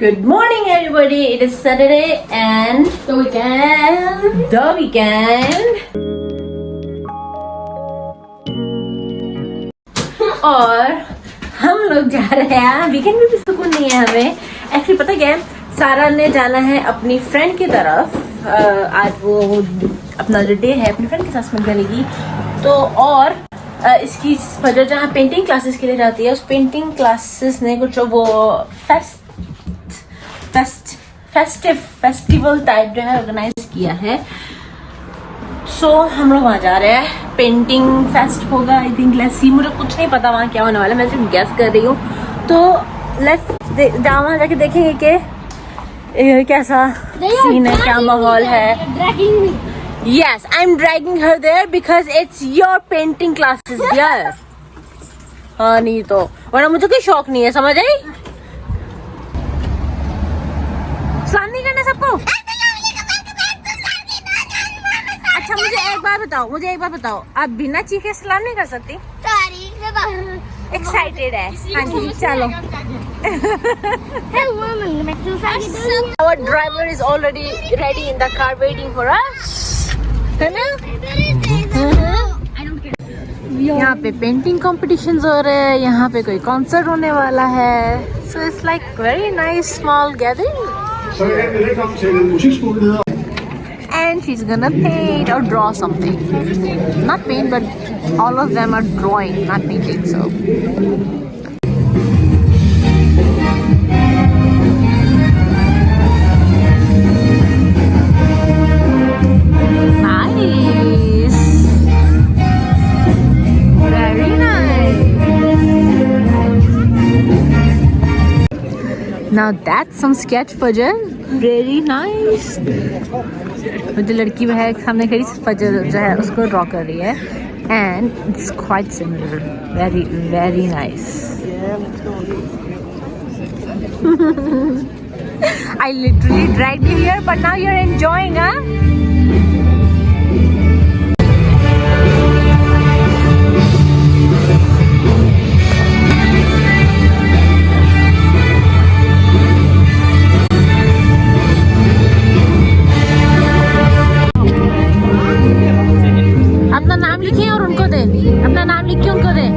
Good morning, everybody. It is Saturday and The weekend. the weekend. और हम लोग जा रहे हैं. वीकेंड में भी सुकून नहीं है हमें. एक्चुअली पता क्या है, सारा ने जाना है अपनी फ्रेंड की तरफ. आज वो अपना जो डे है अपनी फ्रेंड के साथ स्पेंड करेगी. तो और इसकी वजह जहाँ पेंटिंग क्लासेस के लिए जाती है, उस पेंटिंग क्लासेस ने कुछ वो फेस्टिवल टाइप जो है ऑर्गेनाइज किया है. सो हम लोग वहाँ जा रहे हैं. पेंटिंग फेस्ट होगा आई थिंक. लेट्स सी, मुझे कुछ नहीं पता वहाँ क्या होने वाला है, मैं सिर्फ गेस कर रही हूँ. तो लेट्स वहाँ जाके देखेंगे कि कैसा सीन है, क्या माहौल है. Yes, I'm dragging her there because it's your painting classes there. हाँ नहीं तो वरना मुझे कोई शौक नहीं है, समझ आई. सलाम नहीं करना सबको. अच्छा मुझे एक बार बताओ, आप बिना चीखे सलाम नहीं कर सकती? एक्साइटेड है. हाँ जी चलो. Our driver is already ready in the car waiting for us. है ना? यहाँ पे पेंटिंग कॉम्पिटिशंस हो रहे हैं, यहाँ पे कोई कॉन्सर्ट होने वाला है. So it's like very nice small gathering. And she's gonna paint or draw something. Not paint, but all of them are drawing, not painting. So. Nice. Very nice. Now that's some sketch Fajr. Very nice. जो लड़की है सामने खड़ी फजर जो है उसको draw कर रही है. And it's quite similar. Very very nice. I literally dragged you here but now you are enjoying. अपना नाम लिखिए और उनको दे. अपना नाम लिख के उनको दे.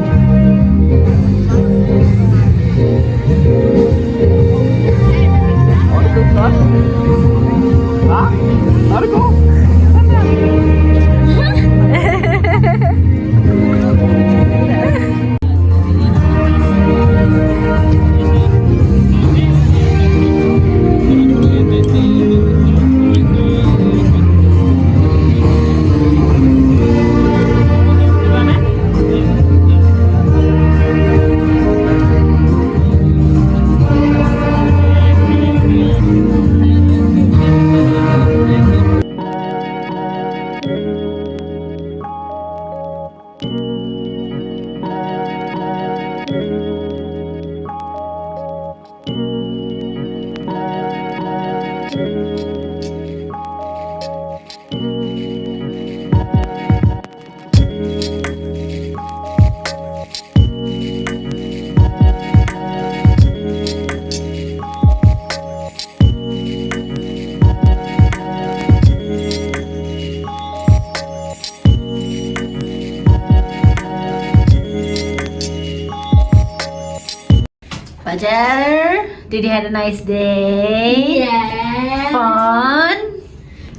Fajr, did you have a nice day? Yeah. Fun?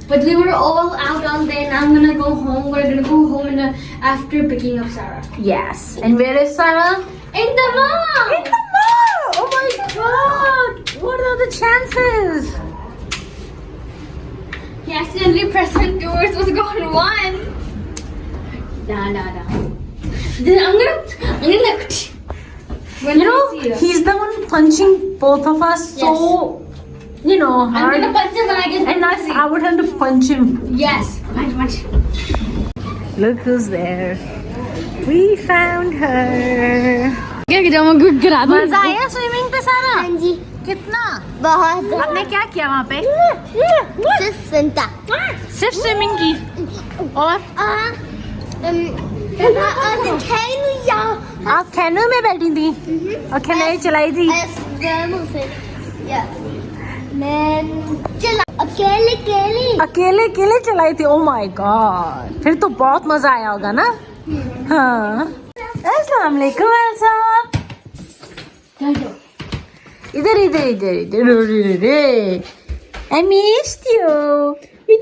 But we were all out all day and I'm gonna go home. We're gonna go home after picking up Sarah. Yes. And where is Sarah? In the mall! In the mall! Oh my god! What are the chances? He accidentally pressed on two. We're supposed to go on one. Nah. Then I'm gonna like. You know, he's the one punching both of us. Yes. So, you know, hard. I'm gonna punch him when I get. And I would have to punch him. Yes, punch. Look who's there. We found her. मजा आया swimming पे सारा? हाँ जी. कितना? बहुत. आपने क्या किया वहाँ पे? सिर्फ स्विमिंग की. और? आप कैनो में बैठी थी और कैनो चलाई थी. मैं चला अकेले अकेले अकेले चलाई थी? ओ माय गॉड, फिर तो बहुत मजा आया होगा ना? हाँ। अस्सलाम वालेकुम एल्सा। इधर इधर इधर इधर। I missed you. I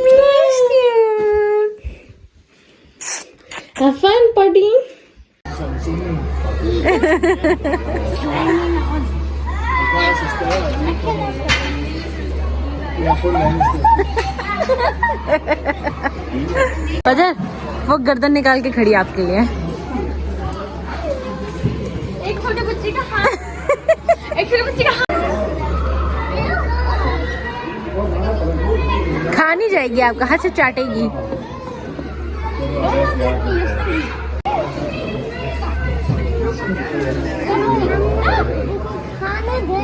missed you. Have fun, buddy. फजर, वो गर्दन निकाल के खड़ी आपके लिए। एक छोटे बच्चे का हाथ एक छोटे बच्चे का हाथ खा नहीं जाएगी, आपका हाथ से चाटेगी। खाने दे।